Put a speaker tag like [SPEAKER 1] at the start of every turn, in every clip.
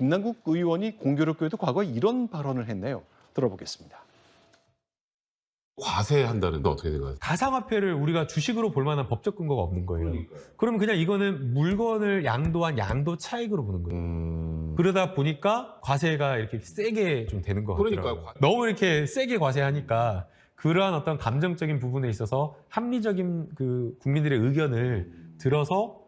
[SPEAKER 1] 김남국 의원이 공교롭게도 과거에 이런 발언을 했네요. 들어보겠습니다.
[SPEAKER 2] 과세한다는데 어떻게 된 거예요?
[SPEAKER 3] 가상화폐를 우리가 주식으로 볼 만한 법적 근거가 없는 거예요. 그러면 그냥 이거는 물건을 양도한 양도 차익으로 보는 거예요. 그러다 보니까 과세가 이렇게 세게 좀 되는 것 같더라고요.
[SPEAKER 2] 그러니까요.
[SPEAKER 3] 너무 이렇게 세게 과세하니까 그러한 어떤 감정적인 부분에 있어서 합리적인 그 국민들의 의견을 들어서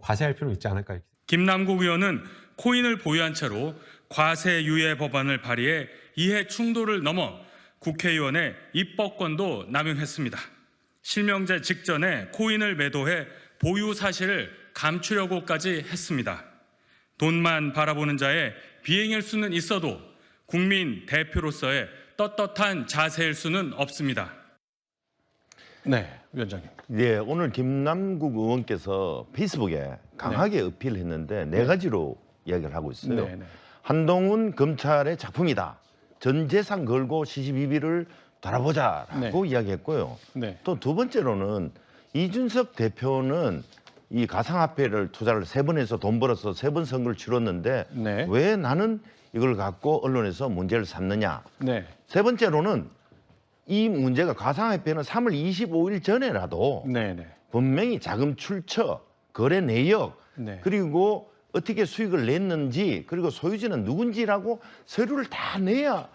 [SPEAKER 3] 과세할 필요는 있지 않을까.
[SPEAKER 4] 김남국 의원은 코인을 보유한 채로 과세 유예 법안을 발의해 이해 충돌을 넘어 국회의원의 입법권도 남용했습니다. 실명제 직전에 코인을 매도해 보유 사실을 감추려고까지 했습니다. 돈만 바라보는 자의 비행일 수는 있어도 국민 대표로서의 떳떳한 자세일 수는 없습니다.
[SPEAKER 1] 네, 위원장님.
[SPEAKER 5] 네, 오늘 김남국 의원께서 페이스북에 강하게 어필했는데 네 가지로 이야기를 하고 있어요.
[SPEAKER 1] 네.
[SPEAKER 5] 한동훈 검찰의 작품이다. 전 재산 걸고 시시비비를 돌아보자라고 이야기했고요.
[SPEAKER 1] 네.
[SPEAKER 5] 또 두 번째로는 이준석 대표는 이 가상화폐를 투자를 3번 해서 돈 벌어서 3번 선거를 치렀는데
[SPEAKER 1] 네.
[SPEAKER 5] 왜 나는 이걸 갖고 언론에서 문제를 삼느냐.
[SPEAKER 1] 네.
[SPEAKER 5] 세 번째로는 이 문제가 가상화폐는 3월 25일 전에라도
[SPEAKER 1] 네.
[SPEAKER 5] 분명히 자금 출처, 거래 내역,
[SPEAKER 1] 네.
[SPEAKER 5] 그리고 어떻게 수익을 냈는지, 그리고 소유주는 누군지라고 서류를 다 내야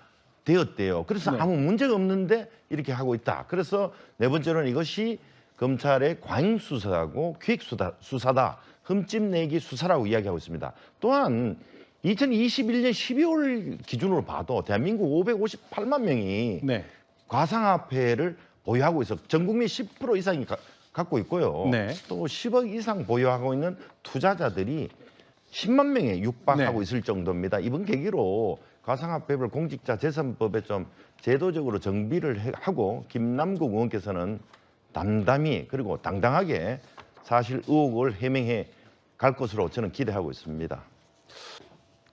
[SPEAKER 5] 되었대요. 그래서
[SPEAKER 1] 네.
[SPEAKER 5] 아무 문제가 없는데 이렇게 하고 있다. 그래서 네 번째로는 이것이 검찰의 과잉수사하고 기획수사다. 흠집 내기 수사라고 이야기하고 있습니다. 또한 2021년 12월 기준으로 봐도 대한민국 558만 명이
[SPEAKER 1] 네.
[SPEAKER 5] 가상화폐를 보유하고 있어. 전 국민 10% 이상이 갖고 있고요.
[SPEAKER 1] 네.
[SPEAKER 5] 또 10억 이상 보유하고 있는 투자자들이 10만 명에 육박하고
[SPEAKER 1] 네.
[SPEAKER 5] 있을 정도입니다. 이번 계기로 가상화폐를 공직자 재산법에 좀 제도적으로 정비를 하고 김남국 의원께서는 담담히 그리고 당당하게 사실 의혹을 해명해 갈 것으로 저는 기대하고 있습니다.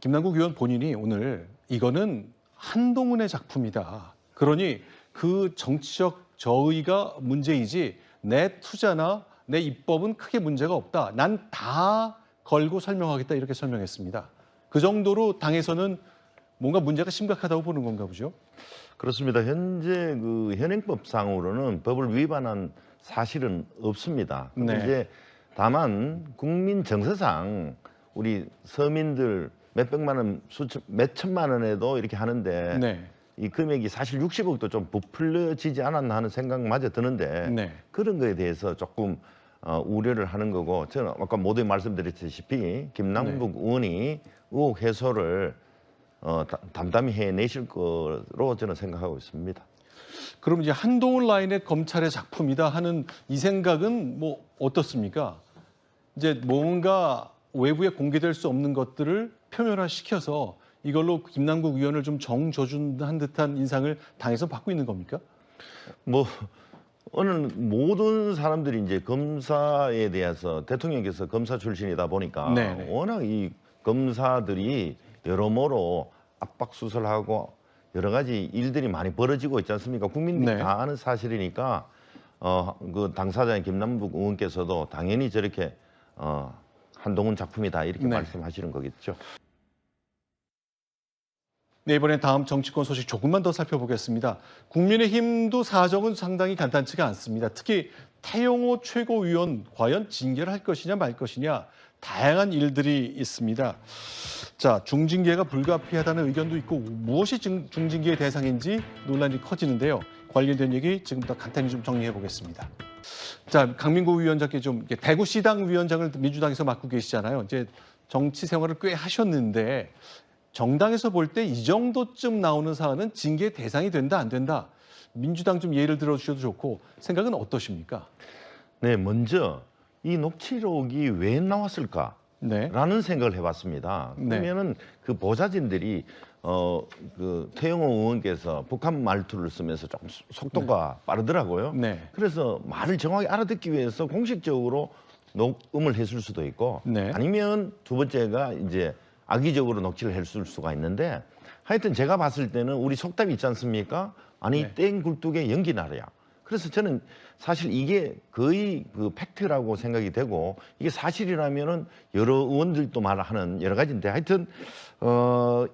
[SPEAKER 1] 김남국 의원 본인이 오늘 이거는 한동훈의 작품이다. 그러니 그 정치적 저의가 문제이지 내 투자나 내 입법은 크게 문제가 없다. 난 다 걸고 설명하겠다 이렇게 설명했습니다. 그 정도로 당에서는 뭔가 문제가 심각하다고 보는 건가 보죠?
[SPEAKER 5] 그렇습니다. 현재 그 현행법상으로는 법을 위반한 사실은 없습니다. 근데
[SPEAKER 1] 네.
[SPEAKER 5] 이제 다만 국민 정서상 우리 서민들 몇백만 원, 몇천만 원에도 이렇게 하는데
[SPEAKER 1] 네.
[SPEAKER 5] 이 금액이 사실 60억도 좀 부풀려지지 않았나 하는 생각마저 드는데
[SPEAKER 1] 네.
[SPEAKER 5] 그런 거에 대해서 조금 우려를 하는 거고 저는 아까 모두 말씀드렸다시피 김남국 의원이 의혹 해소를 담담히 해내실 거로 저는 생각하고 있습니다.
[SPEAKER 1] 그럼 이제 한동훈 라인의 검찰의 작품이다 하는 이 생각은 뭐 어떻습니까? 이제 뭔가 외부에 공개될 수 없는 것들을 표면화시켜서 이걸로 김남국 의원을 좀 정조준한 듯한 인상을 당에서 받고 있는 겁니까?
[SPEAKER 5] 뭐 오늘 모든 사람들이 이제 검사에 대해서 대통령께서 검사 출신이다 보니까
[SPEAKER 1] 네네.
[SPEAKER 5] 워낙 이 검사들이 여러모로 압박 수사하고 여러 가지 일들이 많이 벌어지고 있지 않습니까? 국민들이
[SPEAKER 1] 네.
[SPEAKER 5] 다 아는 사실이니까 그 당사자인 김남국 의원께서도 당연히 저렇게 한동훈 작품이다 이렇게
[SPEAKER 1] 네.
[SPEAKER 5] 말씀하시는 거겠죠.
[SPEAKER 1] 네, 이번엔 다음 정치권 소식 조금만 더 살펴보겠습니다. 국민의힘도 사정은 상당히 간단치가 않습니다. 특히 태영호 최고위원 과연 징계를 할 것이냐 말 것이냐 다양한 일들이 있습니다. 자, 중징계가 불가피하다는 의견도 있고 무엇이 중징계의 대상인지 논란이 커지는데요. 관련된 얘기 지금부터 간단히 좀 정리해 보겠습니다. 자, 강민구 위원장께 좀 대구시당 위원장을 민주당에서 맡고 계시잖아요. 이제 정치 생활을 꽤 하셨는데 정당에서 볼 때 이 정도쯤 나오는 사안은 징계 대상이 된다 안 된다. 민주당 좀 예를 들어주셔도 좋고 생각은 어떠십니까?
[SPEAKER 5] 네, 먼저 이 녹취록이 왜 나왔을까?
[SPEAKER 1] 네.
[SPEAKER 5] 라는 생각을 해봤습니다.
[SPEAKER 1] 네.
[SPEAKER 5] 그러면은 그 보좌진들이 그 태영호 의원께서 북한 말투를 쓰면서 좀 속도가 빠르더라고요.
[SPEAKER 1] 네.
[SPEAKER 5] 그래서 말을 정확히 알아듣기 위해서 공식적으로 녹음을 했을 수도 있고
[SPEAKER 1] 네.
[SPEAKER 5] 아니면 두 번째가 이제 악의적으로 녹취를 했을 수가 있는데 하여튼 제가 봤을 때는 우리 속담이 있지 않습니까? 아니
[SPEAKER 1] 네.
[SPEAKER 5] 땡 굴뚝에 연기 나랴. 그래서 저는 사실 이게 거의 그 팩트라고 생각이 되고 이게 사실이라면은 여러 의원들도 말하는 여러 가지인데 하여튼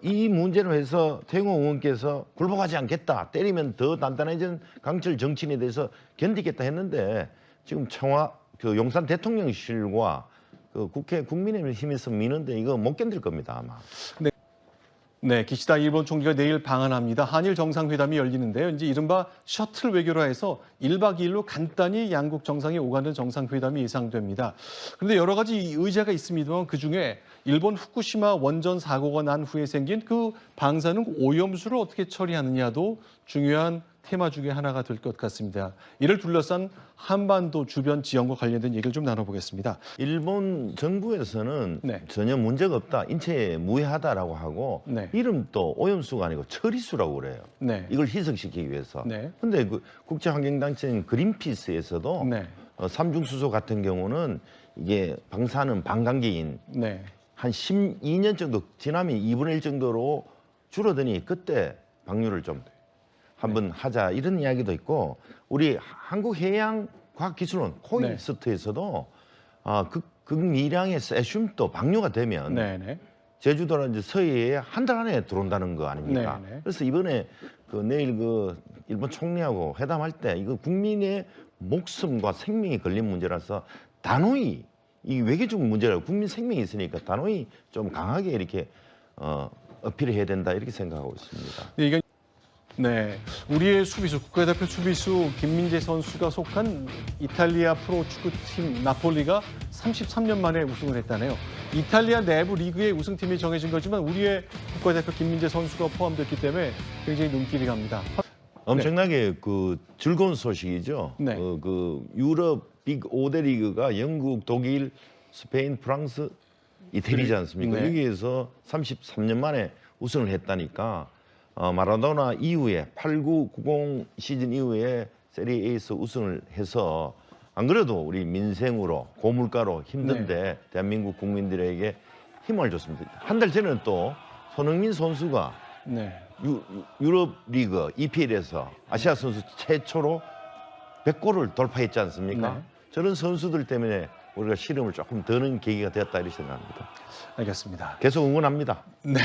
[SPEAKER 5] 이 문제로 해서 태영호 의원께서 굴복하지 않겠다. 때리면 더 단단해진 강철 정치인에 대해서 견디겠다 했는데 지금 그 용산 대통령실과 그 국회 국민의힘에서 미는데 이거 못 견딜 겁니다 아마.
[SPEAKER 1] 네, 기시다 일본 총리가 내일 방한합니다. 한일 정상회담이 열리는데요. 이제 이른바 셔틀 외교로 해서 1박 2일로 간단히 양국 정상이 오가는 정상회담이 예상됩니다. 그런데 여러 가지 의제가 있습니다만 그중에 일본 후쿠시마 원전 사고가 난 후에 생긴 그 방사능 오염수를 어떻게 처리하느냐도 중요한 테마 중에 하나가 될 것 같습니다. 이를 둘러싼 한반도 주변 지형과 관련된 얘기를 좀 나눠보겠습니다.
[SPEAKER 5] 일본 정부에서는
[SPEAKER 1] 네.
[SPEAKER 5] 전혀 문제가 없다, 인체에 무해하다라고 하고
[SPEAKER 1] 네.
[SPEAKER 5] 이름도 오염수가 아니고 처리수라고 그래요.
[SPEAKER 1] 네.
[SPEAKER 5] 이걸 희석시키기 위해서.
[SPEAKER 1] 네.
[SPEAKER 5] 근데 그 국제환경단체인 그린피스에서도
[SPEAKER 1] 네.
[SPEAKER 5] 삼중수소 같은 경우는 이게 방사능 반감기인
[SPEAKER 1] 네.
[SPEAKER 5] 한 12년 정도 지나면 2분의 1 정도로 줄어드니 그때 방류를 좀 한번 하자 이런 이야기도 있고 우리 한국해양과학기술원 코인스트에서도 극미량의 세슘도 방류가 되면
[SPEAKER 1] 네. 네.
[SPEAKER 5] 제주도라든지 서해에 한 달 안에 들어온다는 거 아닙니까?
[SPEAKER 1] 네, 네.
[SPEAKER 5] 그래서 이번에 내일 일본 총리하고 회담할 때 이거 국민의 목숨과 생명이 걸린 문제라서 단호히 이 외교적 문제라고 국민 생명이 있으니까 단호히 좀 강하게 이렇게 어필해야 된다 이렇게 생각하고 있습니다.
[SPEAKER 1] 이게 네, 우리의 수비수, 국가대표 수비수 김민재 선수가 속한 이탈리아 프로축구팀 나폴리가 33년 만에 우승을 했다네요. 이탈리아 내부 리그의 우승팀이 정해진 거지만 우리의 국가대표 김민재 선수가 포함됐기 때문에 굉장히 눈길이 갑니다.
[SPEAKER 5] 엄청나게 그 즐거운 소식이죠.
[SPEAKER 1] 네.
[SPEAKER 5] 그 유럽 빅 5대 리그가 영국, 독일, 스페인, 프랑스, 이태리지 않습니까?
[SPEAKER 1] 네.
[SPEAKER 5] 여기에서 33년 만에 우승을 했다니까 마라도나 이후에 89-90 시즌 이후에 세리에에서 우승을 해서 안 그래도 우리 민생으로 고물가로 힘든데 대한민국 국민들에게 힘을 줬습니다. 한 달 전에는 또 손흥민 선수가
[SPEAKER 1] 네.
[SPEAKER 5] 유럽 리그 EPL에서 아시아 선수 최초로 100골을 돌파했지 않습니까?
[SPEAKER 1] 네.
[SPEAKER 5] 저런 선수들 때문에 우리가 시름을 조금 더는 계기가 되었다 이렇게 생각합니다.
[SPEAKER 1] 알겠습니다.
[SPEAKER 5] 계속 응원합니다.
[SPEAKER 1] 네.